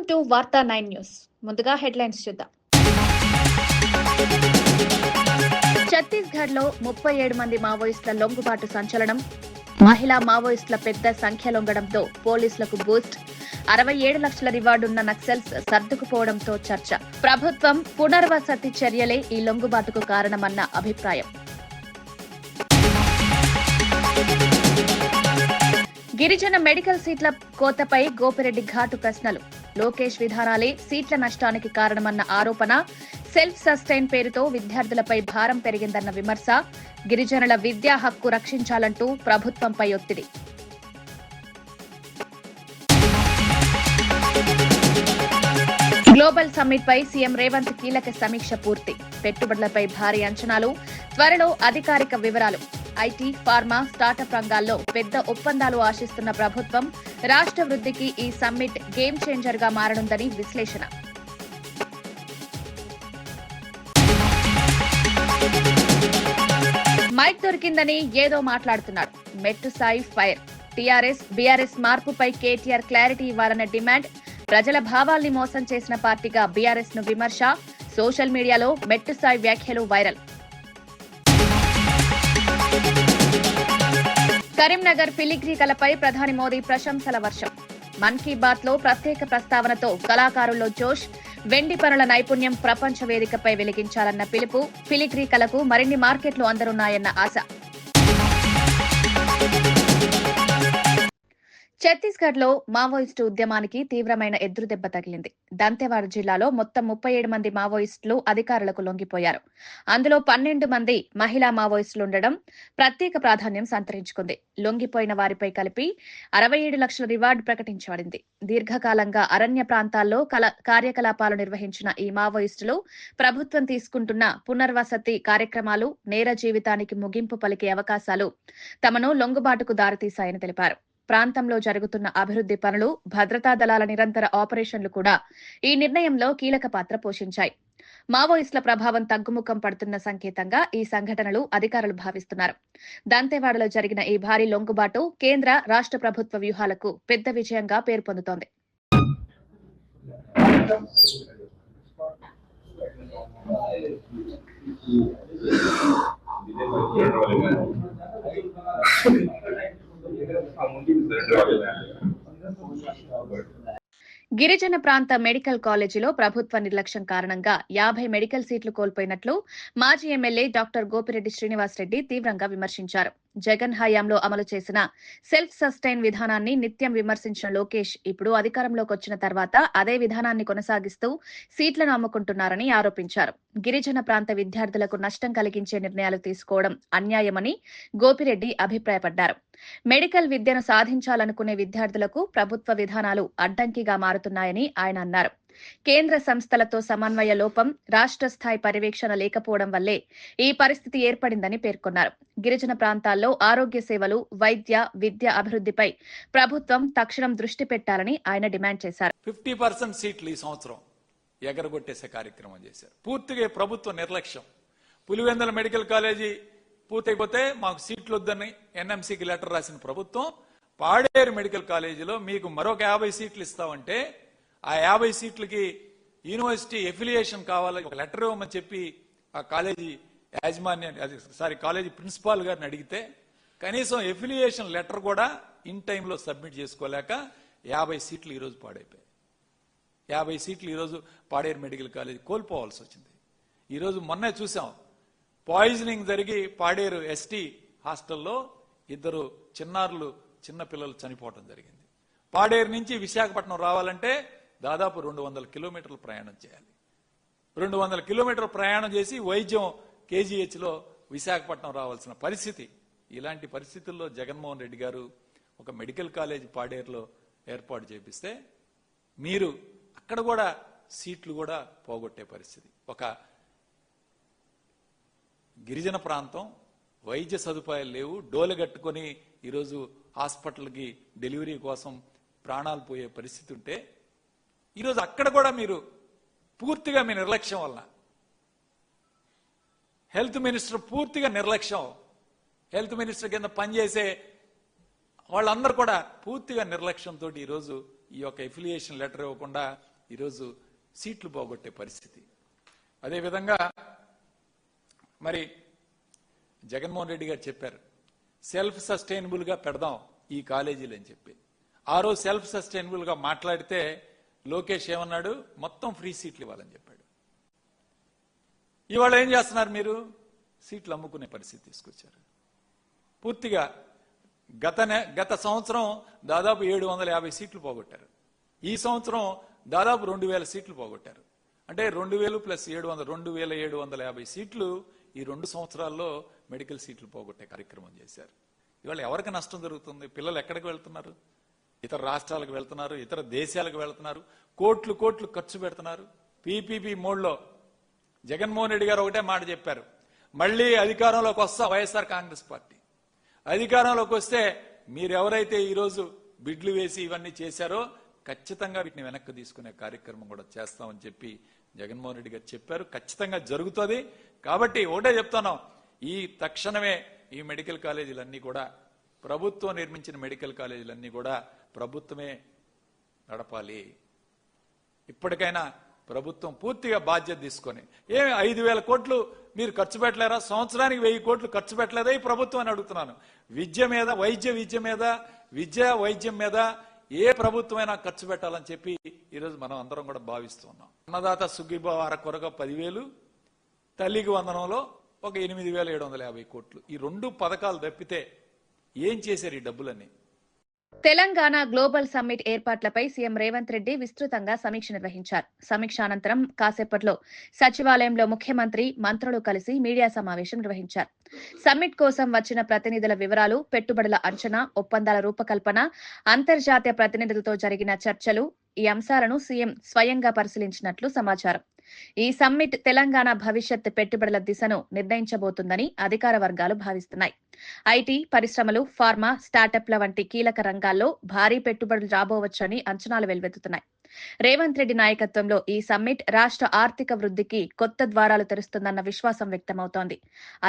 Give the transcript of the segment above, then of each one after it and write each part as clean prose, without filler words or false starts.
Welcome to వార్తా 9 news. ముందుగా headlines చూద్దాం. ఛత్తీస్గఢ్ లో 37 మంది మావోయిస్టుల లొంగుబాటు సంచలనం. మహిళా మావోయిస్టుల పెద్ద సంఖ్య లొంగడంతో పోలీసులకు బూస్ట్. 67 లక్షల రివార్డున్న నక్సల్స్ సర్దుకుపోవడంతో చర్చ. ప్రభుత్వం పునర్వసతి చర్యలే ఈ లొంగుబాటుకు కారణమన్న అభిప్రాయం. గిరిజన మెడికల్ సీట్ల కోతపై గోపిరెడ్డి ఘాటు ప్రశ్నలు. లోకేష్ విధానాలే సీట్ల నష్టానికి కారణమన్న ఆరోపణ. సెల్ఫ్ సస్టైన్ పేరుతో విద్యార్థులపై భారం పెరిగిందన్న విమర్శ. గిరిజనుల విద్యా హక్కు రక్షించాలంటూ ప్రభుత్వంపై ఒత్తిడి. గ్లోబల్ సమ్మిట్ పై సీఎం రేవంత్ కీలక సమీక్ష పూర్తి. పెట్టుబడులపై భారీ అంచనాలు. త్వరలో అధికారిక వివరాలు. ఐటీ, ఫార్మా, స్టార్టప్ రంగాల్లో పెద్ద ఒప్పందాలు ఆశిస్తున్న ప్రభుత్వం. రాష్ట్ర వృద్ధికి ఈ సమ్మిట్ గేమ్ చేంజర్ గా మారనుందని విశ్లేషణ. మైక్ దొరికిందని ఏదో మాట్లాడుతున్నారు. మెట్టు సాయి ఫైర్. టీఆర్ఎస్, బీఆర్ఎస్ మార్పుపై కేటీఆర్ క్లారిటీ ఇవ్వాలన్న డిమాండ్. ప్రజల భావాల్ని మోసం చేసిన పార్టీగా బీఆర్ఎస్ ను విమర్శ. సోషల్ మీడియాలో మెట్టు సాయి వ్యాఖ్యలు వైరల్. కరీంనగర్ ఫిలిగ్రీ కళపై ప్రధాని మోదీ ప్రశంసల వర్షం. మన్ కీ బాత్ లో ప్రత్యేక ప్రస్తావనతో కళాకారుల్లో జోష్. వెండి పనుల నైపుణ్యం ప్రపంచ వేదికపై వెలిగించాలన్న పిలుపు. ఫిలిగ్రీ కళకు మరిన్ని మార్కెట్లు అందనున్నాయన్న ఆశ. ఛత్తీస్గఢ్ లో మావోయిస్టు ఉద్యమానికి తీవ్రమైన ఎదురుదెబ్బ తగిలింది. దంతెవాడ జిల్లాలో మొత్తం 37 మంది మావోయిస్టులు అధికారులకు లొంగిపోయారు. అందులో 12 మంది మహిళా మావోయిస్టులుండడం ప్రత్యేక ప్రాధాన్యం సంతరించుకుంది. లొంగిపోయిన వారిపై కలిపి 67 లక్షల రివార్డు ప్రకటించబడింది. దీర్ఘకాలంగా అరణ్య ప్రాంతాల్లో కార్యకలాపాలు నిర్వహించిన ఈ మావోయిస్టులు ప్రభుత్వం తీసుకుంటున్న పునర్వసతి కార్యక్రమాలు, నేర జీవితానికి ముగింపు పలికే అవకాశాలు తమను లొంగుబాటుకు దారితీశాయని తెలిపారు. ప్రాంతంలో జరుగుతున్న అభివృద్ధి పనులు, భద్రతా దళాల నిరంతర ఆపరేషన్లు కూడా ఈ నిర్ణయంలో కీలక పాత్ర పోషించాయి. మావోయిస్టుల ప్రభావం తగ్గుముఖం పడుతున్న సంకేతంగా ఈ సంఘటనలు అధికారులు భావిస్తున్నారు. దంతెవాడలో జరిగిన ఈ భారీ లొంగుబాటు కేంద్ర, రాష్ట్ర ప్రభుత్వ వ్యూహాలకు పెద్ద విజయంగా పేరు పొందుతోంది. గిరిజన ప్రాంత మెడికల్ కాలేజీలో ప్రభుత్వ నిర్లక్ష్యం కారణంగా 50 మెడికల్ సీట్లు కోల్పోయినట్లు మాజీ ఎమ్మెల్యే డాక్టర్ గోపిరెడ్డి శ్రీనివాసరెడ్డి తీవ్రంగా విమర్శించారు. జగన్ హయాంలో అమలు చేసిన సెల్ఫ్ సస్టైన్ విధానాన్ని నిత్యం విమర్శించిన లోకేష్ ఇప్పుడు అధికారంలోకి వచ్చిన తర్వాత అదే విధానాన్ని కొనసాగిస్తూ సీట్లను అమ్ముకుంటున్నారని ఆరోపించారు. గిరిజన ప్రాంత విద్యార్థులకు నష్టం కలిగించే నిర్ణయాలు తీసుకోవడం అన్యాయమని గోపిరెడ్డి అభిప్రాయపడ్డారు. మెడికల్ విద్యను సాధించాలనుకునే విద్యార్థులకు ప్రభుత్వ విధానాలు అడ్డంకిగా మారుతున్నాయని ఆయన అన్నారు. కేంద్ర సంస్థలతో సమన్వయ లోపం, రాష్ట్ర స్థాయి పర్యవేక్షణ లేకపోవడం వల్లే ఈ పరిస్థితి ఏర్పడిందని పేర్కొన్నారు. గిరిజన ప్రాంతాల్లో ఆరోగ్య సేవలు, వైద్య, విద్య అభివృద్ధిపై ప్రభుత్వం తక్షణం దృష్టి పెట్టాలని ఆయన డిమాండ్ చేశారు. 50% సీట్లు ఈ సంవత్సరం ఎగరగొట్టేసే కార్యక్రమం చేశారు. పూర్తిగా ప్రభుత్వ నిర్లక్ష్యం. పులివెందుల మెడికల్ కాలేజీ పూర్తయిపోతే మాకు సీట్లు వద్దని ఎన్ఎంసీకి లెటర్ రాసిన ప్రభుత్వం, పాడేరు మెడికల్ కాలేజీలో మీకు మరొక 50 సీట్లు ఇస్తామంటే ఆ 50 సీట్లకి యూనివర్సిటీ ఎఫిలియేషన్ కావాలి, ఒక లెటర్ ఇవ్వమని చెప్పి ఆ కాలేజీ కాలేజీ ప్రిన్సిపాల్ గారిని అడిగితే కనీసం ఎఫిలియేషన్ లెటర్ కూడా ఇన్ టైంలో సబ్మిట్ చేసుకోలేక 50 సీట్లు ఈరోజు పాడైపోయాయి. 50 సీట్లు ఈరోజు పాడేరు మెడికల్ కాలేజీ కోల్పోవాల్సి వచ్చింది. ఈరోజు మొన్నే చూసాం, పాయిజనింగ్ జరిగి పాడేరు ఎస్టీ హాస్టల్లో 2 చిన్నారులు, చిన్న పిల్లలు చనిపోవడం జరిగింది. పాడేరు నుంచి విశాఖపట్నం రావాలంటే దాదాపు 200 కిలోమీటర్లు ప్రయాణం చేయాలి. 200 కిలోమీటర్లు ప్రయాణం చేసి వైద్యం కేజీహెచ్లో విశాఖపట్నం రావాల్సిన పరిస్థితి. ఇలాంటి పరిస్థితుల్లో జగన్మోహన్ రెడ్డి గారు ఒక మెడికల్ కాలేజ్ పాడేరులో ఏర్పాటు చేపిస్తే మీరు అక్కడ కూడా సీట్లు కూడా పోగొట్టే పరిస్థితి. ఒక గిరిజన ప్రాంతం, వైద్య సదుపాయాలు లేవు, డోలు కట్టుకొని ఈరోజు హాస్పిటల్కి డెలివరీ కోసం ప్రాణాలు పోయే పరిస్థితి ఉంటే ఈరోజు అక్కడ కూడా మీరు పూర్తిగా మీ నిర్లక్ష్యం వల్ల, హెల్త్ మినిస్టర్ పూర్తిగా నిర్లక్ష్యం, హెల్త్ మినిస్టర్ కింద పనిచేసే వాళ్ళందరూ కూడా పూర్తిగా నిర్లక్ష్యంతో ఈరోజు ఈ యొక్క ఎఫిలియేషన్ లెటర్ ఇవ్వకుండా ఈరోజు సీట్లు పోగొట్టే పరిస్థితి. అదేవిధంగా మరి జగన్మోహన్ రెడ్డి గారు చెప్పారు సెల్ఫ్ సస్టైనబుల్ గా పెడదాం ఈ కాలేజీలు అని చెప్పి. ఆ రోజు సెల్ఫ్ సస్టైనబుల్ గా మాట్లాడితే లోకేష్ ఏమన్నాడు, మొత్తం ఫ్రీ సీట్లు ఇవ్వాలని చెప్పాడు. ఇవాళ ఏం చేస్తున్నారు మీరు? సీట్లు అమ్ముకునే పరిస్థితి తీసుకొచ్చారు. పూర్తిగా గత సంవత్సరం దాదాపు 750 సీట్లు పోగొట్టారు. ఈ సంవత్సరం దాదాపు 2000 సీట్లు పోగొట్టారు. అంటే 2000 ప్లస్ 700 2750 సీట్లు ఈ 2 సంవత్సరాల్లో మెడికల్ సీట్లు పోగొట్టే కార్యక్రమం చేశారు. ఇవాళ ఎవరికి నష్టం జరుగుతుంది? పిల్లలు ఎక్కడికి వెళ్తున్నారు? ఇతర రాష్ట్రాలకు వెళ్తున్నారు, ఇతర దేశాలకు వెళ్తున్నారు, కోట్లు ఖర్చు పెడుతున్నారు. పీపీపీ మోడ్లో జగన్మోహన్ రెడ్డి గారు ఒకటే మాట చెప్పారు, మళ్ళీ అధికారంలోకి వస్తా వైఎస్ఆర్ కాంగ్రెస్ పార్టీ అధికారంలోకి వస్తే మీరెవరైతే ఈరోజు బిడ్లు వేసి ఇవన్నీ చేశారో ఖచ్చితంగా వీటిని వెనక్కి తీసుకునే కార్యక్రమం కూడా చేస్తామని చెప్పి జగన్మోహన్ రెడ్డి గారు చెప్పారు. ఖచ్చితంగా జరుగుతుంది. కాబట్టి ఒకటే చెప్తున్నాం, ఈ తక్షణమే ఈ మెడికల్ కాలేజీలన్నీ కూడా ప్రభుత్వం నిర్మించిన మెడికల్ కాలేజీలన్నీ కూడా ప్రభుత్వమే నడపాలి. ఇప్పటికైనా ప్రభుత్వం పూర్తిగా బాధ్యత తీసుకొని 5,000 కోట్లు మీరు ఖర్చు పెట్టలేరా? సంవత్సరానికి 1000 కోట్లు ఖర్చు పెట్టలేదా ఈ ప్రభుత్వం అని అడుగుతున్నాను. విద్య మీద, వైద్యం మీద ఏ ప్రభుత్వమైనా ఖర్చు పెట్టాలని చెప్పి ఈరోజు మనం అందరం కూడా భావిస్తున్నాం. అన్నదాత సుఖీభావ అరకొరగా 10,000, తల్లికి వందనంలో ఒక 8,750 కోట్లు. ఈ 2 పథకాలు తప్పితే ఏం చేశారు ఈ డబ్బులన్నీ? తెలంగాణ గ్లోబల్ సమ్మిట్ ఏర్పాట్లపై సీఎం రేవంత్ రెడ్డి విస్తృతంగా సమీక్ష నిర్వహించారు. సమీక్ష అనంతరం కాసేపట్లో సచివాలయంలో ముఖ్యమంత్రి, మంత్రులు కలిసి మీడియా సమావేశం నిర్వహించారు. సమ్మిట్ కోసం వచ్చిన ప్రతినిధుల వివరాలు, పెట్టుబడుల అంచనా, ఒప్పందాల రూపకల్పన, అంతర్జాతీయ ప్రతినిధులతో జరిగిన చర్చలు, ఈ అంశాలను సీఎం స్వయంగా పరిశీలించినట్లు సమాచారం. ఈ సమ్మిట్ తెలంగాణ భవిష్యత్ పెట్టుబడుల దిశను నిర్ణయించబోతుందని అధికార వర్గాలు భావిస్తున్నాయి. ఐటీ, పరిశ్రమలు, ఫార్మా, స్టార్టప్ల వంటి కీలక రంగాల్లో భారీ పెట్టుబడులు రాబోవచ్చని అంచనాలు వెలువెత్తుతున్నాయి. రేవంత్ రెడ్డి నాయకత్వంలో ఈ సమ్మిట్ రాష్ట్ర ఆర్థిక వృద్ధికి కొత్త ద్వారాలు తెరుస్తుందన్న విశ్వాసం వ్యక్తమవుతోంది.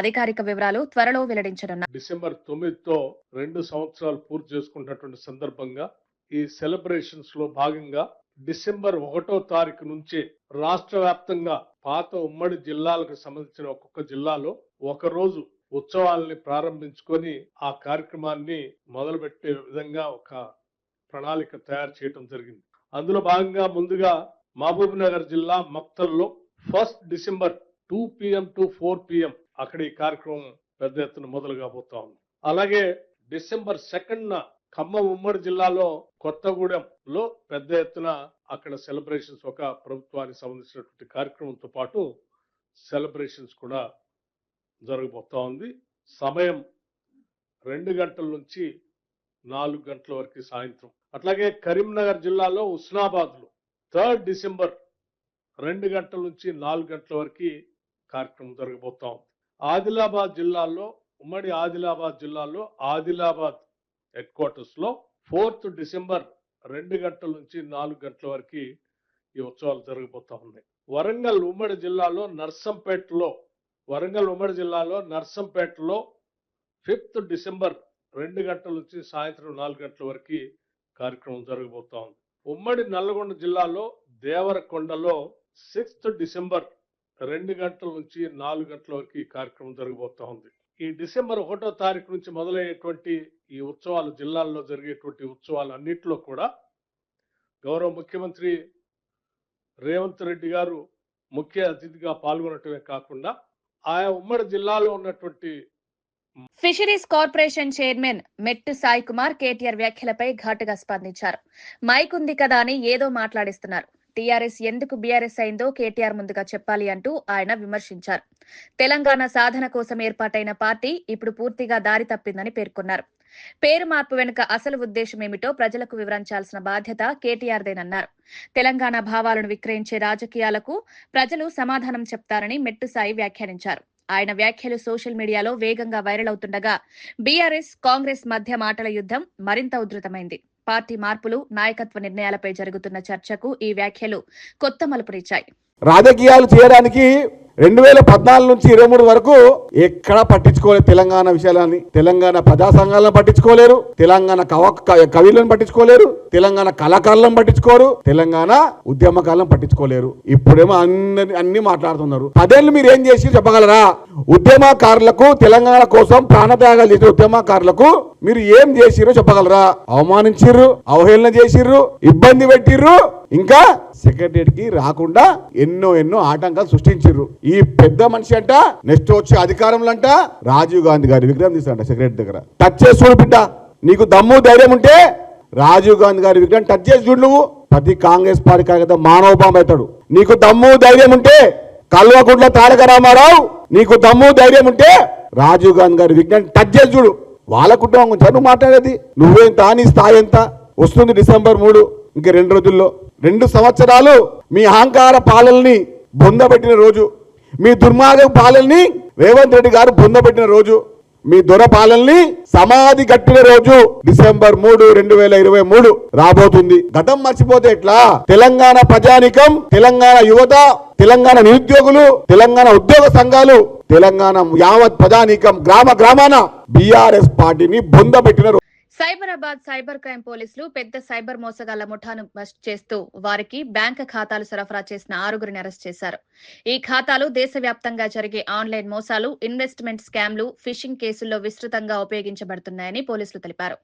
అధికారిక వివరాలు త్వరలో వెల్లడించనున్నారు. డిసెంబర్ 9తో 2 సంవత్సరాలు పూర్తి చేసుకున్నటువంటి సందర్భంగా ఈ సెలబ్రేషన్స్ లో భాగంగా డిసెంబర్ 1వ తారీఖు నుంచి రాష్ట్ర వ్యాప్తంగా పాత ఉమ్మడి జిల్లాలకు సంబంధించిన ఒక్కొక్క జిల్లాలో ఒక రోజు ఉత్సవాలని ప్రారంభించుకొని ఆ కార్యక్రమాన్ని మొదలుపెట్టే విధంగా ఒక ప్రణాళిక తయారు చేయడం జరిగింది. అందులో భాగంగా ముందుగా మహబూబ్ నగర్ జిల్లా మక్తల్లో 1 డిసెంబర్ 2 PM to 4 PM అక్కడ ఈ కార్యక్రమం పెద్ద ఎత్తున మొదలు కాబోతా ఉంది. అలాగే డిసెంబర్ 2న ఖమ్మం ఉమ్మడి జిల్లాలో కొత్తగూడెంలో పెద్ద ఎత్తున అక్కడ సెలబ్రేషన్స్, ఒక ప్రభుత్వానికి సంబంధించినటువంటి కార్యక్రమంతో పాటు సెలబ్రేషన్స్ కూడా జరగబోతా ఉంది. సమయం 2 గంటల నుంచి 4 గంటల వరకు సాయంత్రం. అట్లాగే కరీంనగర్ జిల్లాలో ఉస్నాబాద్ లో 3 డిసెంబర్ 2 గంటల నుంచి 4 గంటల వరకు కార్యక్రమం జరగబోతా ఉంది. ఆదిలాబాద్ జిల్లాలో, ఉమ్మడి ఆదిలాబాద్ జిల్లాలో ఆదిలాబాద్ హెడ్ క్వార్టర్స్ లో 4th డిసెంబర్ 2 గంటల నుంచి 4 గంటల వరకు ఈ ఉత్సవాలు జరగబోతా ఉన్నాయి. వరంగల్ ఉమ్మడి జిల్లాలో నర్సంపేటలో 5th డిసెంబర్ 2 గంటల నుంచి సాయంత్రం 4 గంటల వరకు కార్యక్రమం జరగబోతా ఉంది. ఉమ్మడి నల్లగొండ జిల్లాలో దేవరకొండలో 6th డిసెంబర్ 2 గంటల నుంచి 4 గంటల వరకు ఈ కార్యక్రమం జరగబోతా ఉంది. ఈ డిసెంబర్ 1వ తారీఖు నుంచి మొదలయ్యేటువంటి ఈ ఉత్సవాలు, జిల్లాల్లో జరిగేటువంటి ఉత్సవాలు అన్నింటిలో కూడా గౌరవ ముఖ్యమంత్రి రేవంత్ రెడ్డి గారు ముఖ్య అతిథిగా పాల్గొనటమే కాకుండా ఆయా ఉమ్మడి జిల్లాలో ఉన్నటువంటి ఫిషరీస్ కార్పొరేషన్ చైర్మన్ మెట్టు సాయి కుమార్ కేటీఆర్ వ్యాఖ్యలపై ఘాటుగా స్పందించారు. మైక్ ఉంది కదా అని ఏదో మాట్లాడిస్తున్నారు. టీఆర్ఎస్ ఎందుకు బీఆర్ఎస్ అయిందో కేటీఆర్ ముందుగా చెప్పాలి అంటూ ఆయన విమర్శించారు. తెలంగాణ సాధన కోసం ఏర్పాటైన పార్టీ ఇప్పుడు పూర్తిగా దారి తప్పిందని పేర్కొన్నారు. పేరు మార్పు వెనుక అసలు ఉద్దేశం ఏమిటో ప్రజలకు వివరించాల్సిన బాధ్యత కేటీఆర్దేనన్నారు. తెలంగాణ భావాలను విక్రయించే రాజకీయాలకు ప్రజలు సమాధానం చెప్తారని మెట్టుసాయి వ్యాఖ్యానించారు. ఆయన వ్యాఖ్యలు సోషల్ మీడియాలో వేగంగా వైరల్ అవుతుండగా బీఆర్ఎస్, కాంగ్రెస్ మధ్య మాటల యుద్ధం మరింత ఉధృతమైంది. పార్టీ మార్పులు, నాయకత్వ నిర్ణయాలపై జరుగుతున్న చర్చకు ఈ వ్యాఖ్యలు కొత్త మలుపునిచ్చాయి. రాజకీయాలు చేయడానికి 2014 నుంచి 23 వరకు ఎక్కడా పట్టించుకోలేదు తెలంగాణ విషయాలని. తెలంగాణ ప్రజా సంఘాలను పట్టించుకోలేరు, తెలంగాణ కవులను పట్టించుకోలేరు, తెలంగాణ కళాకారులను పట్టించుకోరు, తెలంగాణ ఉద్యమకారులను పట్టించుకోలేరు. ఇప్పుడేమో అన్ని మాట్లాడుతున్నారు. 10 ఏళ్ళు మీరు ఏం చేసి చెప్పగలరా? ఉద్యమకారులకు, తెలంగాణ కోసం ప్రాణత్యాగాలు చేసిన ఉద్యమకారులకు మీరు ఏం చేసిరో చెప్పగలరా? అవమానించిర్రు, అవహేళన చేసిర్రు, ఇబ్బంది పెట్టిర్రు, ఇంకా సెక్రటరీకి రాకుండా ఎన్నో ఆటంకాలు సృష్టించారు. ఈ పెద్ద మనిషి అంట నెక్స్ట్ వచ్చే అధికారంలో అంట రాజీవ్ గాంధీ గారి విగ్రహం తీస్తారంట సెక్రటరీ దగ్గర. టచ్ చేసి చూడు బిడ్డ, నీకు దమ్ము ధైర్యం ఉంటే రాజీవ్ గాంధీ గారి విగ్రహం టచ్ చేసి చూడు. నువ్వు ప్రతి కాంగ్రెస్ పార్టీ కార్యకర్త మానవబాంబు అవుతాడు. నీకు దమ్ము ధైర్యం ఉంటే కల్వకుంట్ల తారక రామారావు, నీకు దమ్ము ధైర్యం ఉంటే రాజీవ్ గాంధీ గారి విగ్రహం టచ్ చేసి చూడు. వాళ్ళ కుటుంబం గురించి నువ్వు మాట్లాడేది. నువ్వెంత, నీ స్థాయి ఎంత? వస్తుంది డిసెంబర్ 3, ఇంక 2 రోజుల్లో. 2 సంవత్సరాలు మీ అహంకార పాలనని బొందబెట్టిన రోజు, మీ దుర్మార్గ పాలనని రేవంత్ రెడ్డి గారు బొందబెట్టిన రోజు, మీ దొర పాలనని సమాధి కట్టిన రోజు డిసెంబర్ 3, 2023 రాబోతుంది. గతం మర్చిపోతే ఎట్లా? తెలంగాణ ప్రజానికం, తెలంగాణ యువత, తెలంగాణ నిరుద్యోగులు, తెలంగాణ ఉద్యోగ సంఘాలు, తెలంగాణ యావత్ ప్రజానికం గ్రామాన బీఆర్ఎస్ పార్టీని బొందబెట్టిన. సైబరాబాద్ సైబర్ క్రైమ్ పోలీసులు పెద్ద సైబర్ మోసగాళ్ల ముఠాను బస్ట్ చేస్తూ వారికి బ్యాంక్ ఖాతాలు సరఫరా చేసిన 6గురిని అరెస్ట్ చేశారు. ఈ ఖాతాలు దేశవ్యాప్తంగా జరిగే ఆన్లైన్ మోసాలు, ఇన్వెస్ట్మెంట్ స్కామ్లు, ఫిషింగ్ కేసుల్లో విస్తృతంగా ఉపయోగించబడుతున్నాయని పోలీసులు తెలిపారు.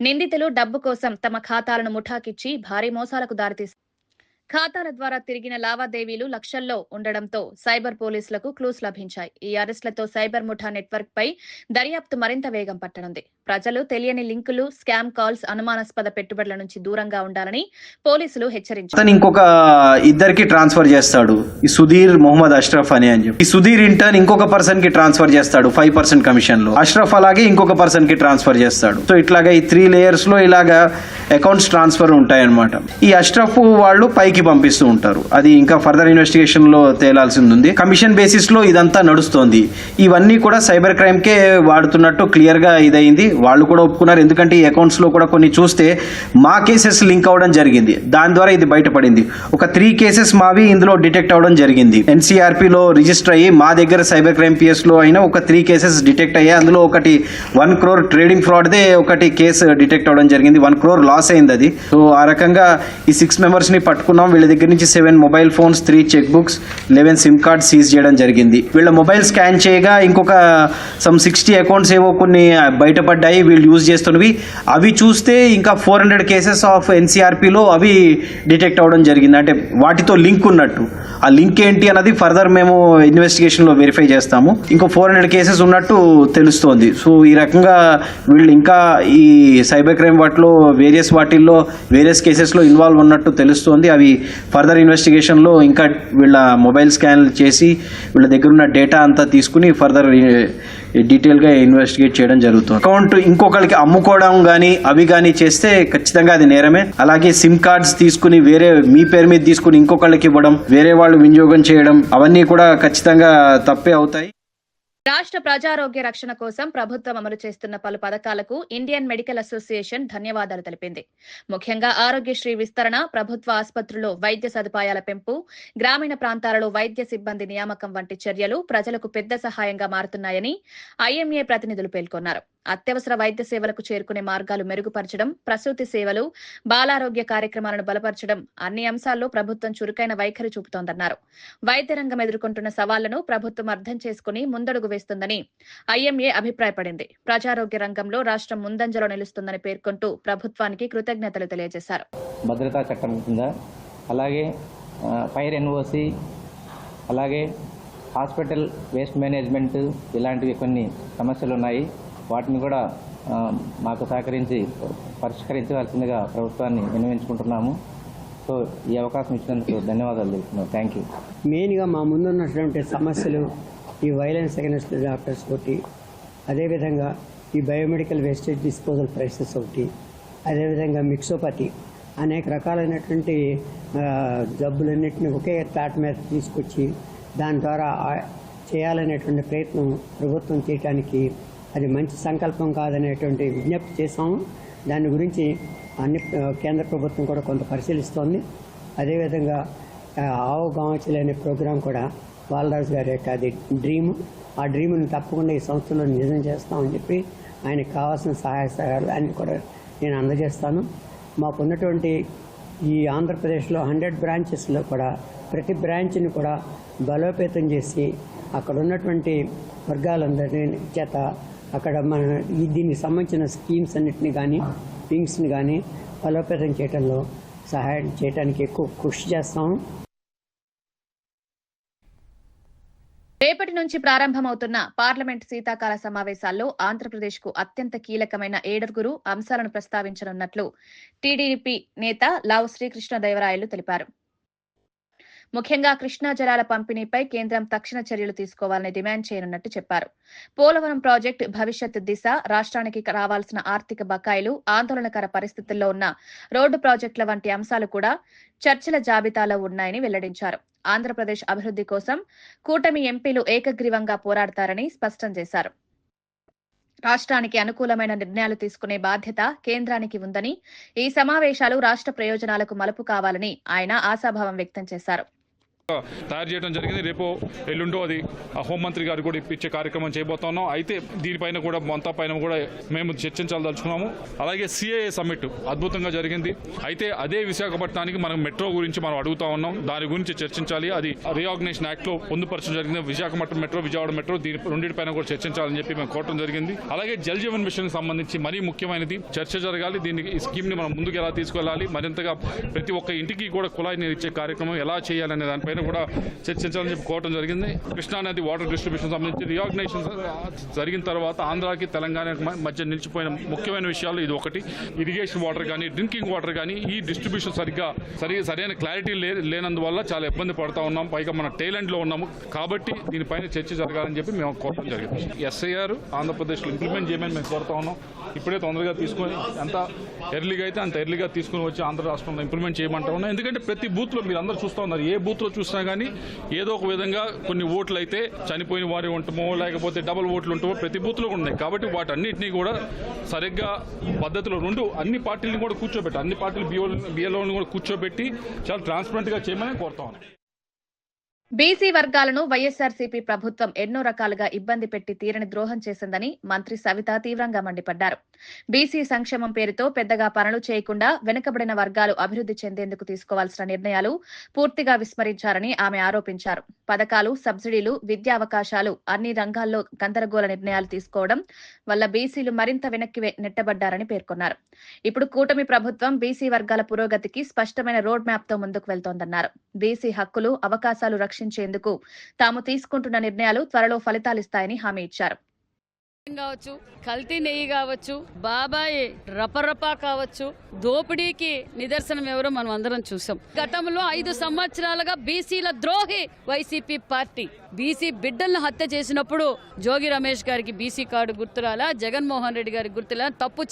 నిందితులు డబ్బు కోసం తమ ఖాతాలను ముఠాకిచ్చి భారీ మోసాలకు దారితీశారు. ఖాతాల ద్వారా తిరిగిన లావాదేవీలు లక్షల్లో ఉండడంతో సైబర్ పోలీసులకు క్లూస్ లభించాయి. ఈ అరెస్టులతో సైబర్ ముఠా నెట్వర్క్ పై దర్యాప్తు మరింత వేగం పట్టనుంది. ప్రజలు తెలియని లింకులు, స్కామ్ కాల్స్, అనుమానాస్పద పెట్టుబడుల నుంచి దూరంగా ఉండాలని పోలీసులు హెచ్చరించారు. ఇంకొక ఇద్దరికి ట్రాన్స్ఫర్ చేస్తాడు, ఈ సుధీర్ మొహమ్మద్ అష్రఫ్ అని చెప్పి. ఈ సుధీర్ ఇంటర్న్ ఇంకొక పర్సన్ కి ట్రాన్స్ఫర్ చేస్తాడు 5% కమిషన్ లో. అష్రఫ్ అలాగే ఇంకొక పర్సన్ కి ట్రాన్స్ఫర్ చేస్తాడు. సో ఇట్లాగా ఈ 3 లేయర్స్ లో ఇలాగా అకౌంట్స్ ట్రాన్స్ఫర్ ఉంటాయన్నమాట. ఈ అష్రఫ్ వాళ్ళు పైకి పంపిస్తూ ఉంటారు. అది ఇంకా ఫర్దర్ ఇన్వెస్టిగేషన్ లో తేలాల్సింది ఉంది. కమిషన్ బేసిస్ లో ఇదంతా నడుస్తోంది. ఇవన్నీ కూడా సైబర్ క్రైమ్ కే వాడుతున్నట్టు క్లియర్ గా ఇదైంది. వాళ్ళు కూడా ఒప్పుకున్నారు. ఎందుకంటే ఈ అకౌంట్స్ లో కూడా కొన్ని చూస్తే మా కేసెస్ లింక్ అవడం జరిగింది. దాని ద్వారా ఇది బయటపడింది. ఒక 3 కేసెస్ మావి ఇందులో డిటెక్ట్ అవడం జరిగింది. ఎన్సీఆర్పీ లో రిజిస్టర్ అయ్యి మా దగ్గర సైబర్ క్రైమ్ పిఎస్ లో అయినా ఒక 3 కేసెస్ డిటెక్ట్ అయ్యాయి. అందులో ఒకటి 1 crore ట్రేడింగ్ ఫ్రాడ్ దే ఒకటి కేసు డిటెక్ట్ అవడం జరిగింది. 1 crore లాస్ అయింది అది. సో ఆ రకంగా ఈ 6 members ని పట్టుకున్నాం. వీళ్ళ దగ్గర నుంచి 7 mobile phones, 3 cheque books, 11 SIM card seize చేయడం జరిగింది. వీళ్ళ మొబైల్ స్కాన్ చేయగా ఇంకొక 60 అకౌంట్స్ ఏవో కొన్ని బయటపడ్డాయి వీళ్ళు యూజ్ చేస్తున్నవి. అవి చూస్తే ఇంకా 400 కేసెస్ ఆఫ్ ఎన్సీఆర్పీలో అవి డిటెక్ట్ అవ్వడం జరిగింది. అంటే వాటితో లింక్ ఉన్నట్టు. ఆ లింక్ ఏంటి అన్నది ఫర్దర్ మేము ఇన్వెస్టిగేషన్లో వెరిఫై చేస్తాము. ఇంకో 400 కేసెస్ ఉన్నట్టు తెలుస్తోంది. సో ఈ రకంగా వీళ్ళు ఇంకా ఈ సైబర్ క్రైమ్ వాటిలో వాటిల్లో వేరియస్ కేసెస్లో ఇన్వాల్వ్ ఉన్నట్టు తెలుస్తోంది. అవి ఫర్దర్ ఇన్వెస్టిగేషన్లో ఇంకా వీళ్ళ మొబైల్ స్కాన్ చేసి వీళ్ళ దగ్గర ఉన్న డేటా అంతా తీసుకుని ఫర్దర్ డీటెయిల్గా ఇన్వెస్టిగేట్ చేయడం జరుగుతుంది. అకౌంట్ ఇంకొకరికి అమ్ముకోవడం కానీ అవి కానీ చేస్తే ఖచ్చితంగా అది నేరమే. అలాగే సిమ్ కార్డ్స్ తీసుకుని వేరే మీ పేరు మీద తీసుకుని ఇంకొకళ్ళకి ఇవ్వడం, వేరే వాళ్ళు వినియోగం చేయడం, అవన్నీ కూడా ఖచ్చితంగా తప్పే అవుతాయి. రాష్ట్ర ప్రజారోగ్య రక్షణ కోసం ప్రభుత్వం అమలు చేస్తున్న పలు పథకాలకు ఇండియన్ మెడికల్ అసోసియేషన్ ధన్యవాదాలు తెలిపింది. ముఖ్యంగా ఆరోగ్యశ్రీ విస్తరణ, ప్రభుత్వ ఆసుపత్రుల్లో వైద్య సదుపాయాల పెంపు, గ్రామీణ ప్రాంతాలలో వైద్య సిబ్బంది నియామకం వంటి చర్యలు ప్రజలకు పెద్ద సహాయంగా మారుతున్నాయని ఐఎంఏ ప్రతినిధులు పేర్కొన్నారు. అత్యవసర వైద్య సేవలకు చేరుకునే మార్గాలు మెరుగుపరచడం, ప్రసూతి సేవలు, బాలారోగ్య కార్యక్రమాలను బలపరచడం అన్ని అంశాల్లో ప్రభుత్వం చురుకైన వైఖరి చూపుతోందన్నారు. వైద్య రంగం ఎదుర్కొంటున్న సవాళ్లను ప్రభుత్వం అర్థం చేసుకుని ముందడుగు వేస్తుందని ఐఎంఏ అభిప్రాయపడింది. ప్రజారోగ్య రంగంలో రాష్ట్రం ముందంజలో నిలుస్తుందని పేర్కొంటూ ప్రభుత్వానికి కృతజ్ఞతలు తెలియజేశారు. భద్రతా చట్టం కింద అలాగే ఫైర్ ఎన్ఓసి, అలాగే హాస్పిటల్ వేస్ట్ మేనేజ్మెంట్, ఇలాంటివి కొన్ని సమస్యలు ఉన్నాయి. వాటిని కూడా మాకు సహకరించి పరిష్కరించవలసిందిగా ప్రభుత్వాన్ని విన్నవించుకుంటున్నాము. సో ఈ అవకాశం ఇచ్చినందుకు ధన్యవాదాలు తెలుపుతున్నాను. Thank you. మెయిన్గా మా ముందున్నటువంటి సమస్యలు ఈ వైలెన్స్ అగెన్స్ట్ డాక్టర్స్ ఒకటి, అదేవిధంగా ఈ బయోమెడికల్ వేస్టేజ్ డిస్పోజల్ ప్రైసెస్ ఒకటి, అదేవిధంగా మిక్సోపతి, అనేక రకాలైనటువంటి జబ్బులన్నింటినీ ఒకే తాటి మీద తీసుకొచ్చి దాని ద్వారా చేయాలనేటువంటి ప్రయత్నం ప్రభుత్వం చేయడానికి అది మంచి సంకల్పం కాదనేటువంటి విజ్ఞప్తి చేశాము. దాని గురించి కేంద్ర ప్రభుత్వం కూడా కొంత పరిశీలిస్తోంది. అదేవిధంగా ఆవు గాంచలు అనే ప్రోగ్రాం కూడా బాలరాజు గారి యొక్క అది డ్రీమ్. ఆ డ్రీమ్ని తప్పకుండా ఈ సంస్థలో నిజం చేస్తామని చెప్పి ఆయనకు కావాల్సిన సహాయ సహకారాలు అన్ని కూడా నేను అందజేస్తాను. మాకున్నటువంటి ఈ ఆంధ్రప్రదేశ్లో 100 బ్రాంచెస్లో కూడా ప్రతి బ్రాంచ్ని కూడా బలోపేతం చేసి అక్కడ ఉన్నటువంటి వర్గాలందరినీ చేత అక్కడ మన దీనికి సంబంధించిన స్కీమ్స్ అన్నింటినీ కానీ వింగ్స్ని కానీ బలోపేతం చేయడంలో సహాయం చేయడానికి ఎక్కువ కృషి చేస్తాము. రేపటి నుంచి ప్రారంభమవుతున్న పార్లమెంట్ శీతాకాల సమావేశాల్లో ఆంధ్రప్రదేశ్కు అత్యంత కీలకమైన 7 అంశాలను ప్రస్తావించనున్నట్లు టీడీపీ నేత లావు శ్రీకృష్ణదేవరాయలు తెలిపారు. ముఖ్యంగా కృష్ణా జలాల పంపిణీపై కేంద్రం తక్షణ చర్యలు తీసుకోవాలని డిమాండ్ చేయనున్నట్టు చెప్పారు. పోలవరం ప్రాజెక్టు భవిష్యత్ దిశ, రాష్ట్రానికి రావాల్సిన ఆర్థిక బకాయిలు, ఆందోళనకర పరిస్థితుల్లో ఉన్న రోడ్డు ప్రాజెక్టుల వంటి అంశాలు కూడా చర్చల జాబితాలో ఉన్నాయని వెల్లడించారు. ఆంధ్రప్రదేశ్ అభివృద్ధి కోసం కూటమి ఎంపీలు ఏకగ్రీవంగా పోరాడతారని స్పష్టం చేశారు. రాష్ట్రానికి అనుకూలమైన నిర్ణయాలు తీసుకునే బాధ్యత కేంద్రానికి ఉందని, ఈ సమావేశాలు రాష్ట్ర ప్రయోజనాలకు మలుపు కావాలని ఆయన ఆశాభావం వ్యక్తం చేశారు. తయారు చేయడం జరిగింది. రేపు ఎల్లుండో అది హోంమంత్రి గారు కూడా ఇప్పించే కార్యక్రమం చేయబోతున్నాం. అయితే దీనిపైన కూడా మొత్తం పైన కూడా మేము చర్చించాలదలుచుకున్నాము. అలాగే సిఏఏ సమ్మిట్ అద్భుతంగా జరిగింది. అయితే అదే విశాఖపట్నానికి మనం మెట్రో గురించి మనం అడుగుతా ఉన్నాం. దాని గురించి చర్చించాలి. అది రీఆర్గనైజేషన్ యాక్ట్ లో పొందుపరచడం జరిగింది. విశాఖపట్నం మెట్రో, విజయవాడ మెట్రో, దీని రెండింటిపైన కూడా చర్చించాలని చెప్పి మేము కోరడం జరిగింది. అలాగే జల్ జీవన్ మిషన్ సంబంధించి మరీ ముఖ్యమైనది చర్చ జరగాలి. దీనికి ఈ స్కీమ్ ని మనం ముందుకు ఎలా తీసుకెళ్లాలి, మరింతగా ప్రతి ఒక్క ఇంటికి కూడా కుళాయి నీరు ఇచ్చే కార్యక్రమం ఎలా చేయాలనే దానిపైన కూడా చర్చించాలని చెప్పి కోరడం జరిగింది. కృష్ణా నది వాటర్ డిస్ట్రిబ్యూషన్ సంబంధించి రీఆర్గనైజేషన్ జరిగిన తర్వాత ఆంధ్రాకి తెలంగాణకి మధ్య నిలిచిపోయిన ముఖ్యమైన విషయాలు ఇది ఒకటి. ఇరిగేషన్ వాటర్ కానీ, డ్రింకింగ్ వాటర్ కానీ ఈ డిస్ట్రిబ్యూషన్ సరైన క్లారిటీ లేనందువల్ల చాలా ఇబ్బంది పడతా ఉన్నాం. పైగా మన టైలెండ్ లో ఉన్నాము. కాబట్టి దీనిపైన చర్చ జరగాలని చెప్పి మేము కోరడం జరిగింది. ఎస్ఐఆర్ ఆంధ్రప్రదేశ్లో ఇంప్లిమెంట్ చేయమని మేము కోరుతా ఉన్నాం. ఇప్పుడే తొందరగా తీసుకొని ఎంత ఎర్లీగా అయితే అంత ఎర్లీగా తీసుకుని వచ్చి ఆంధ్ర రాష్ట్రంలో ఇంప్లిమెంట్ చేయమంటా ఉన్నాం. ఎందుకంటే ప్రతి బూత్ లో మీరు అందరూ చూస్తూ ఉన్నారు. ఏ బూత్ లో చూసినా కానీ ఏదో ఒక విధంగా కొన్ని ఓట్లు అయితే చనిపోయిన వారి ఉంటామో, లేకపోతే డబుల్ ఓట్లు ఉంటామో ప్రతి బూత్ లో ఉన్నాయి. కాబట్టి వాటన్నిటినీ కూడా సరిగ్గా పద్ధతిలో అన్ని పార్టీలను కూడా కూర్చోబెట్టి, అన్ని పార్టీలు బిఎల్ఓని కూడా కూర్చోబెట్టి చాలా ట్రాన్స్పరెంట్ గా చేయమని కోరుతా ఉన్నాం. బీసీ వర్గాలను వైఎస్ఆర్సీపీ ప్రభుత్వం ఎన్నో రకాలుగా ఇబ్బంది పెట్టి తీరని ద్రోహం చేసిందని మంత్రి సవిత తీవ్రంగా మండిపడ్డారు. బీసీ సంక్షేమం పేరుతో పెద్దగా పనులు చేయకుండా వెనుకబడిన వర్గాలు అభివృద్ధి చెందేందుకు తీసుకోవాల్సిన నిర్ణయాలు పూర్తిగా విస్మరించారని ఆమె ఆరోపించారు. పథకాలు, సబ్సిడీలు, విద్యా అవకాశాలు అన్ని రంగాల్లో గందరగోళ నిర్ణయాలు తీసుకోవడం వల్ల బీసీలు మరింత వెనక్కి నెట్టబడ్డారని పేర్కొన్నారు. ఇప్పుడు కూటమి ప్రభుత్వం బీసీ వర్గాల పురోగతికి స్పష్టమైన రోడ్ మ్యాప్ తో ముందుకు వెళ్తోందన్నారు. బీసీ హక్కులు, అవకాశాలు రక్షించేందుకు తాము తీసుకుంటున్న నిర్ణయాలు త్వరలో ఫలితాలిస్తాయని హామీ ఇచ్చారు. కావచ్చు, కల్తీ నెయ్యి కావచ్చు, బాబాయ్ రపరపా కావచ్చు, దోపిడీకి నిదర్శనం ఎవరో మనం అందరం చూసాం. గతంలో 5 సంవత్సరాలుగా బీసీల ద్రోహి వైసీపీ పార్టీ. బీసీ బిడ్డలను హత్య చేసినప్పుడు జోగి రమేష్ గారికి బీసీ కార్డు గుర్తురాలా, జగన్మోహన్ రెడ్డి గారికి గుర్తులా, తప్పు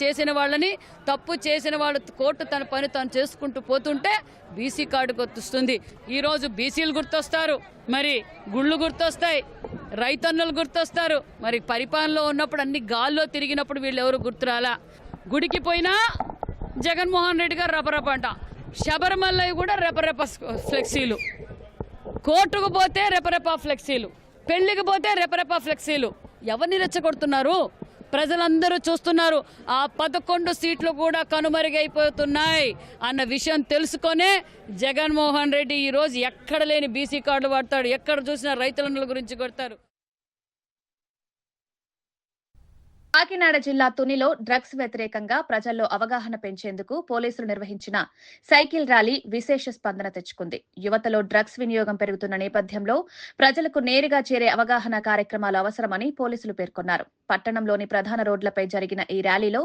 చేసిన వాళ్ళు కోర్టు తన పని తాను చేసుకుంటూ పోతుంటే బీసీ కార్డు గుర్తొస్తుంది. ఈరోజు బీసీలు గుర్తొస్తారు, మరి గుళ్ళు గుర్తొస్తాయి, రైతన్నులు గుర్తొస్తారు. మరి పరిపాలనలో ఉన్నప్పుడు అన్ని గాల్లో తిరిగినప్పుడు వీళ్ళెవరు గుర్తురాలా. గుడికి పోయినా జగన్మోహన్ రెడ్డి గారు రపరప అంట, శబరిమలయ్య కూడా రెపరెప ఫ్లెక్సీలు, కోర్టుకు పోతే రెపరెప ఫ్లెక్సీలు, పెళ్లికి పోతే రెపరెప ఫ్లెక్సీలు. ఎవరిని రెచ్చగొడుతున్నారు? ప్రజలందరూ చూస్తున్నారు. ఆ 11 సీట్లు కూడా కనుమరుగైపోతున్నాయి అన్న విషయం తెలుసుకొనే జగన్మోహన్ రెడ్డి ఈరోజు ఎక్కడ లేని బీసీ కార్డులు వాడతాడు. ఎక్కడ చూసినా రైతుల గురించి కొడతారు. కాకినాడ జిల్లా తునిలో డ్రగ్స్ వ్యతిరేకంగా ప్రజల్లో అవగాహన పెంచేందుకు పోలీసులు నిర్వహించిన సైకిల్ ర్యాలీ విశేష స్పందన తెచ్చుకుంది. యువతలో డ్రగ్స్ వినియోగం పెరుగుతున్న నేపథ్యంలో ప్రజలకు నేరుగా చేరే అవగాహన కార్యక్రమాలు అవసరమని పోలీసులు పేర్కొన్నారు. పట్టణంలోని ప్రధాన రోడ్లపై జరిగిన ఈ ర్యాలీలో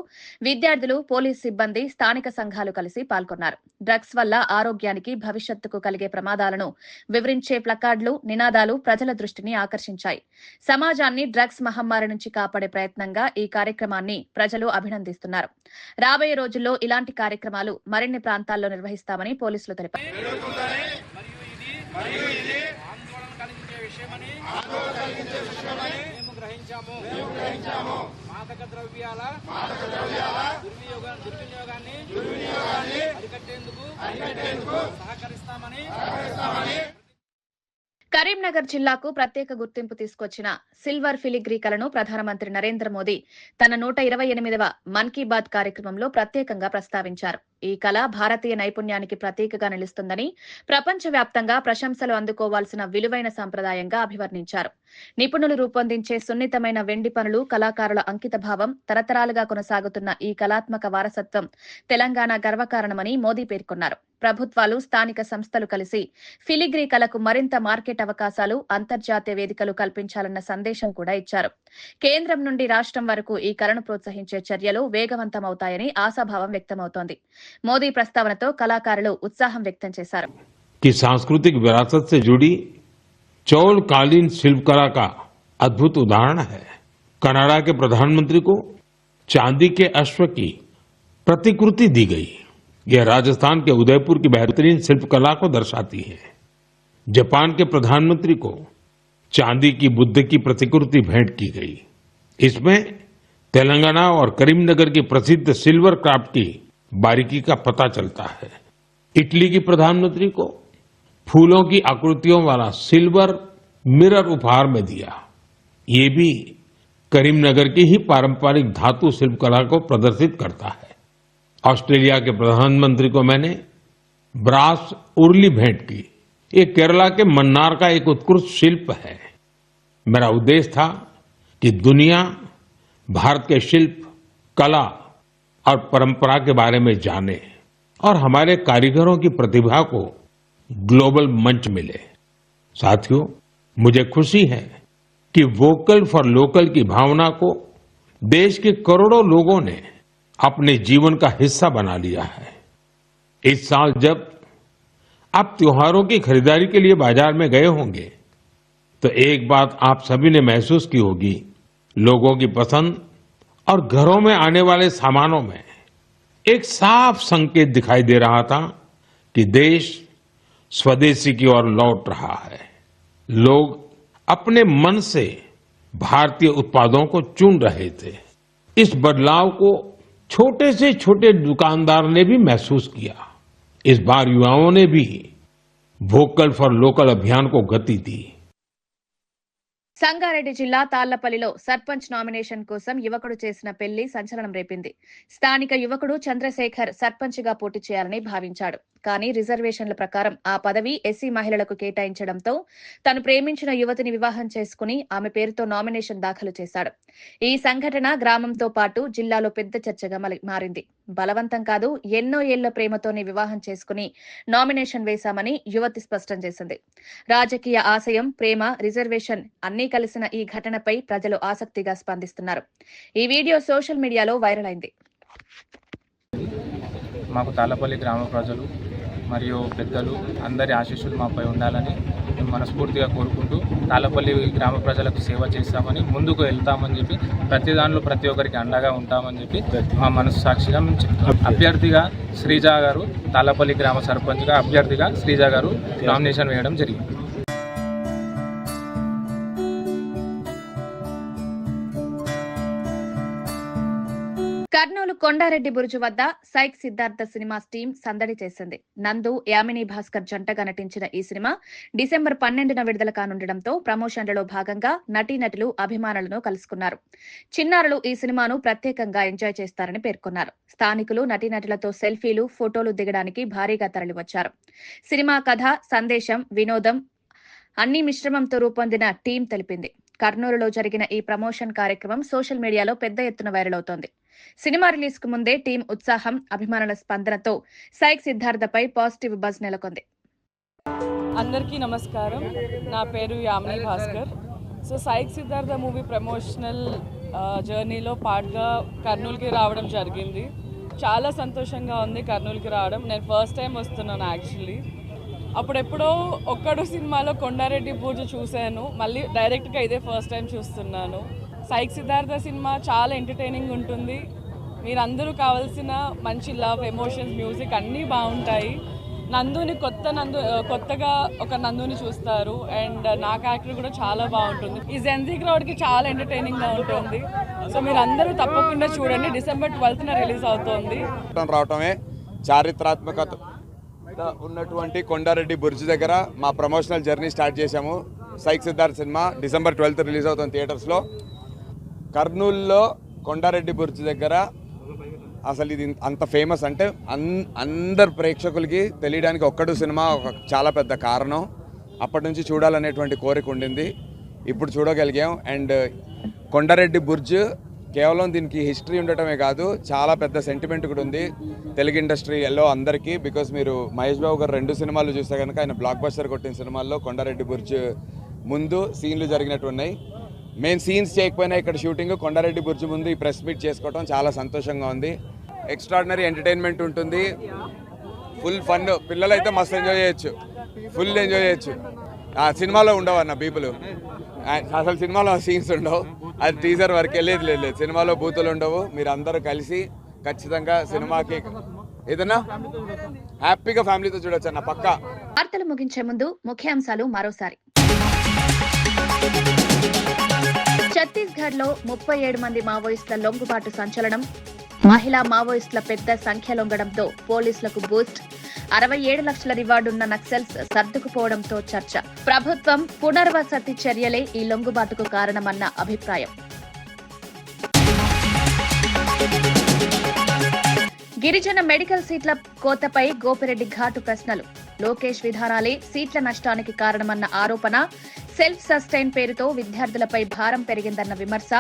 విద్యార్థులు, పోలీస్ సిబ్బంది, స్థానిక సంఘాలు కలిసి పాల్గొన్నారు. డ్రగ్స్ వల్ల ఆరోగ్యానికి, భవిష్యత్తుకు కలిగే ప్రమాదాలను వివరించే ప్లకార్డులు, నినాదాలు ప్రజల దృష్టిని ఆకర్షించాయి. సమాజాన్ని డ్రగ్స్ మహమ్మారి నుంచి కాపాడే ప్రయత్నంగా ఈ కార్యక్రమాన్ని ప్రజలు అభినందిస్తున్నారు. రాబోయే రోజుల్లో ఇలాంటి కార్యక్రమాలు మరిన్ని ప్రాంతాల్లో నిర్వహిస్తామని పోలీసులు తెలిపారు. మాదక ద్రవ్యాల దుర్వినియోగాన్ని అరికట్టేందుకు సహకరిస్తామని కరీంనగర్ జిల్లాకు ప్రత్యేక గుర్తింపు తీసుకొచ్చిన సిల్వర్ ఫిలిగ్రీ కళను ప్రధానమంత్రి నరేంద్ర మోదీ తన 128వ మన్ కీ బాత్ కార్యక్రమంలో ప్రత్యేకంగా ప్రస్తావించారు. ఈ కళ భారతీయ నైపుణ్యానికి ప్రతీకగా నిలుస్తుందని, ప్రపంచవ్యాప్తంగా ప్రశంసలు అందుకోవాల్సిన విలువైన సంప్రదాయంగా అభివర్ణించారు. నిపుణులు రూపొందించే సున్నితమైన వెండి పనులు, కళాకారుల అంకితభావం, తరతరాలుగా కొనసాగుతున్న ఈ కళాత్మక వారసత్వం తెలంగాణ గర్వకారణమని మోదీ పేర్కొన్నారు. ప్రభుత్వాలు, స్థానిక సంస్థలు కలిసి ఫిలిగ్రీ కళకు మరింత మార్కెట్ అవకాశాలు, అంతర్జాతీయ వేదికలు కల్పించాలన్న సందేశం కూడా ఇచ్చారు. కేంద్రం నుండి రాష్ట్రం వరకు ఈ కళను ప్రోత్సహించే చర్యలు వేగవంతమవుతాయని ఆశాభావం వ్యక్తమవుతోంది. మోదీ ప్రస్తావనతో కళాకారులు ఉత్సాహం వ్యక్తం చేశారు. कि सांस्कृतिक विरासत से जुड़ी चौल कालीन शिल्पकला का अद्भुत उदाहरण है। कनाडा के प्रधानमंत्री को चांदी के अश्व की प्रतिकृति दी गई। यह राजस्थान के उदयपुर की बेहतरीन शिल्पकला को दर्शाती है। जापान के प्रधानमंत्री को चांदी की बुद्ध की प्रतिकृति भेंट की गई। इसमें तेलंगाना और करीमनगर की प्रसिद्ध सिल्वर क्राफ्ट की बारीकी का पता चलता है। इटली की प्रधानमंत्री को फूलों की आकृतियों वाला सिल्वर मिरर उपहार में दिया। ये भी करीमनगर की ही पारंपरिक धातु शिल्पकला को प्रदर्शित करता है। ऑस्ट्रेलिया के प्रधानमंत्री को मैंने ब्रास उर्ली भेंट की। ये केरला के मन्नार का एक उत्कृष्ट शिल्प है। मेरा उद्देश्य था कि दुनिया भारत के शिल्प, कला और परंपरा के बारे में जाने और हमारे कारीगरों की प्रतिभा को ग्लोबल मंच मिले। साथियों, मुझे खुशी है कि वोकल फॉर लोकल की भावना को देश के करोड़ों लोगों ने अपने जीवन का हिस्सा बना लिया है। इस साल जब आप त्योहारों की खरीदारी के लिए बाजार में गए होंगे तो एक बात आप सभी ने महसूस की होगी, लोगों की पसंद और घरों में आने वाले सामानों में एक साफ संकेत दिखाई दे रहा था कि देश स्वदेशी की ओर लौट रहा है। लोग अपने मन से भारतीय उत्पादों को चुन रहे थे। इस बदलाव को छोटे से छोटे दुकानदार ने भी महसूस किया। इस बार युवाओं ने भी वोकल फॉर लोकल अभियान को गति दी। సంగారెడ్డి జిల్లా తాళ్లపల్లిలో సర్పంచ్ నామినేషన్ కోసం యువకుడు చేసిన పెళ్లి సంచలనం రేపింది. స్థానిక యువకుడు చంద్రశేఖర్ సర్పంచ్ గా పోటీ చేయాలని భావించాడు. కానీ రిజర్వేషన్ల ప్రకారం ఆ పదవి ఎస్సీ మహిళలకు కేటాయించడంతో తను ప్రేమించిన యువతిని వివాహం చేసుకుని ఆమె పేరుతో నామినేషన్ దాఖలు చేశాడు. ఈ సంఘటన గ్రామంతో పాటు జిల్లాలో పెద్ద చర్చగా మారింది. బలవంతం కాదు, ఎన్నో ఏళ్ల ప్రేమతోనే వివాహం చేసుకుని నామినేషన్ వేశామని యువతి స్పష్టం చేసింది. రాజకీయ ఆశయం, ప్రేమ, రిజర్వేషన్ అన్నీ కలిసిన ఈ ఘటనపై ప్రజలు ఆసక్తిగా స్పందిస్తున్నారు. ఈ వీడియో సోషల్ మీడియాలో వైరల్ అయింది. మాకు తాళ్లపల్లి గ్రామ ప్రజలు మరియు పెద్దలు అందరి ఆశీస్సులు మాపై ఉండాలని మేము మనస్ఫూర్తిగా కోరుకుంటూ తాళ్లపల్లి గ్రామ ప్రజలకు సేవ చేస్తామని, ముందుకు వెళ్తామని చెప్పి, ప్రతి దానిలో ప్రతి ఒక్కరికి అండగా ఉంటామని చెప్పి మా మనసు సాక్షిగా మేము చెప్తాం. అభ్యర్థిగా శ్రీజ గారు, తాళ్లపల్లి గ్రామ సర్పంచ్గా అభ్యర్థిగా శ్రీజ గారు నామినేషన్ వేయడం జరిగింది. కర్నూలు కొండారెడ్డి బురుజు వద్ద సైక్ సిద్ధార్థ సినిమాస్ టీం సందడి చేసింది. నందు, యామిని భాస్కర్ జంటగా నటించిన ఈ సినిమా డిసెంబర్ 12న విడుదల కానుండటంతో ప్రమోషన్లలో భాగంగా నటీనటులు అభిమానులను కలుసుకున్నారు. చిన్నారులు ఈ సినిమాను ప్రత్యేకంగా ఎంజాయ్ చేస్తారని పేర్కొన్నారు. స్థానికులు నటీనటులతో సెల్ఫీలు, ఫోటోలు దిగడానికి భారీగా తరలివచ్చారు. సినిమా కథ, సందేశం, వినోదం అన్ని మిశ్రమంతో రూపొందిన టీం తెలిపింది. కర్నూలులో జరిగిన ఈ ప్రమోషన్ కార్యక్రమం సోషల్ మీడియాలో పెద్ద ఎత్తున వైరల్ అవుతోంది. సినిమా రిలీజ్ కు ముందే టీం ఉత్సాహం, అభిమానుల స్పందనతో సైక్ సిద్ధార్థపై పాజిటివ్ బజ్ నెలకొంది. అందరికీ నమస్కారం, నా పేరు Yamini Bhaskar. So psych Siddhartha movie promotional జర్నీలో పార్ట్గా కర్నూలుకి రావడం జరిగింది. చాలా సంతోషంగా ఉంది కర్నూలుకి రావడం. నేను ఫస్ట్ టైం వస్తున్నాను యాక్చువల్లీ. అప్పుడెప్పుడో ఒక్కడు సినిమాలో కొండారెడ్డి బురుజు చూశాను, మళ్ళీ డైరెక్ట్గా ఇదే ఫస్ట్ టైం చూస్తున్నాను. సైక్ సిద్ధార్థ సినిమా చాలా ఎంటర్టైనింగ్ ఉంటుంది. మీరందరూ కావాల్సిన మంచి లవ్, ఎమోషన్స్, మ్యూజిక్ అన్నీ బాగుంటాయి. నందుని కొత్తగా ఒక నందుని చూస్తారు. అండ్ నా క్యారెక్టర్ కూడా చాలా బాగుంటుంది. ఈ జెన్జీ క్రౌడ్కి చాలా ఎంటర్టైనింగ్గా ఉంటుంది. సో మీరు అందరూ తప్పకుండా చూడండి. డిసెంబర్ 12న రిలీజ్ అవుతోంది. రావటమే చారిత్రాత్మకత ఉన్నటువంటి కొండారెడ్డి బురుజు దగ్గర మా ప్రమోషనల్ జర్నీ స్టార్ట్ చేశాము. Psych Siddharth cinema December 12th release అవుతుంది థియేటర్స్లో. కర్నూలులో కొండారెడ్డి బుర్జ్ దగ్గర అసలు ఇది అంత ఫేమస్ అంటే అందరు ప్రేక్షకులకి తెలియడానికి ఒక్కడు సినిమా ఒక చాలా పెద్ద కారణం. అప్పటి నుంచి చూడాలనేటువంటి కోరిక ఉండింది, ఇప్పుడు చూడగలిగాం. అండ్ కొండారెడ్డి బుర్జ్ కేవలం దీనికి హిస్టరీ ఉండటమే కాదు, చాలా పెద్ద సెంటిమెంట్ కూడా ఉంది తెలుగు ఇండస్ట్రీలో అందరికీ. బికాస్ మీరు మహేష్ బాబు గారు 2 సినిమాలు చూస్తే కనుక ఆయన బ్లాక్ బస్టర్ కొట్టిన సినిమాల్లో కొండారెడ్డి బుర్జ్ ముందు సీన్లు జరిగినట్టు ఉన్నాయి. మెయిన్ సీన్స్ చేయకపోయినా ఇక్కడ షూటింగ్ కొండారెడ్డి బుర్జ్ ముందు ఈ ప్రెస్ మీట్ చేసుకోవడం చాలా సంతోషంగా ఉంది. ఎక్స్ట్రాడినరీ ఎంటర్టైన్మెంట్ ఉంటుంది, ఫుల్ ఫన్. పిల్లలైతే మస్తు ఎంజాయ్ చేయొచ్చు, ఫుల్ ఎంజాయ్ చేయొచ్చు. ఆ సినిమాలో ఉండవు అన్న బీపులు, అసలు సినిమాలో సీన్స్ ఉండవు, అది టీజర్ వరకు లేదు. సినిమాలో బూతులు ఉండవు. మీరు అందరూ కలిసి ఖచ్చితంగా సినిమాకి ఏదన్నా హ్యాపీగా ఫ్యామిలీతో చూడొచ్చు అన్న పక్కా. వార్తలు ముగించే ముందు ముఖ్యాంశాలు మరోసారి. ఛత్తీస్గఢ్ లో 37 మంది మావోయిస్టుల లొంగుబాటు సంచలనం. మహిళా మావోయిస్టుల పెద్ద సంఖ్య లొంగడంతో పోలీసులకు బూస్ట్. 67 లక్షల రివార్డున్న నక్సల్స్ సర్దుకుపోవడంతో చర్చ. ప్రభుత్వం పునర్వసతి చర్యలే ఈ లొంగుబాటుకు కారణమన్న అభిప్రాయం. గిరిజన మెడికల్ సీట్ల కోతపై గోపిరెడ్డి ఘాటు ప్రశ్నలు. లోకేష్ విధానాలే సీట్ల నష్టానికి కారణమన్న ఆరోపణ. సెల్ఫ్ సస్టైన్ పేరుతో విద్యార్థులపై భారం పెరిగిందన్న విమర్శ.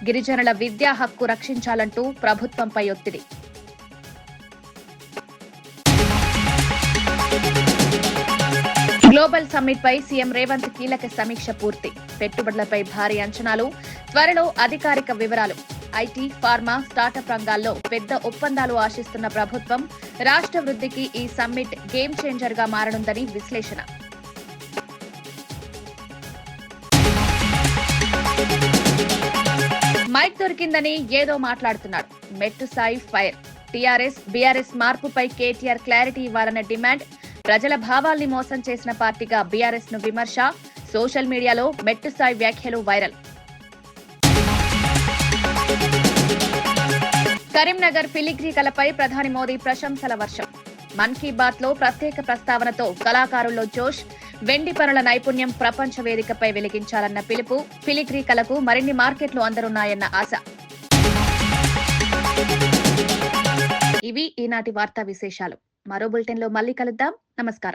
గిరిజనుల విద్యా హక్కు రక్షించాలంటూ ప్రభుత్వంపై ఒత్తిడి. గ్లోబల్ సమ్మిట్ పై సీఎం రేవంత్ కీలక సమీక్ష పూర్తి. పెట్టుబడులపై భారీ అంచనాలు, త్వరలో అధికారిక వివరాలు. ఐటీ, ఫార్మా, స్టార్టప్ రంగాల్లో పెద్ద ఒప్పందాలు ఆశిస్తున్న ప్రభుత్వం. రాష్ట్ర వృద్ధికి ఈ సమ్మిట్ గేమ్ చేంజర్ గా మారనుందని విశ్లేషణ. మైక్ దొరికిందని ఏదో మాట్లాడుతున్నాడు. మెట్టు సాయి ఫైర్. టీఆర్ఎస్, బీఆర్ఎస్ మార్పుపై కేటీఆర్ క్లారిటీ ఇవ్వాలన్న డిమాండ్. ప్రజల భావాల్ని మోసం చేసిన పార్టీగా బీఆర్ఎస్ ను విమర్శ. సోషల్ మీడియాలో మెట్టు సాయి వ్యాఖ్యలు వైరల్. కరీంనగర్ ఫిలిగ్రీ కళపై ప్రధాని మోదీ ప్రశంసల వర్షం. మన్ కీ బాత్ లో ప్రత్యేక ప్రస్తావనతో కళాకారుల్లో జోష్. వెండి పనుల నైపుణ్యం ప్రపంచ వేదికపై వెలిగించాలన్న పిలుపు. ఫిలిగ్రీ కళకు మరిన్ని మార్కెట్లు అందరున్నాయన్న ఆశ. ఇవి ఈనాటి వార్తా విశేషాలు. మరో బులెటిన్ లో మళ్ళీ కలుద్దాం. నమస్కారం.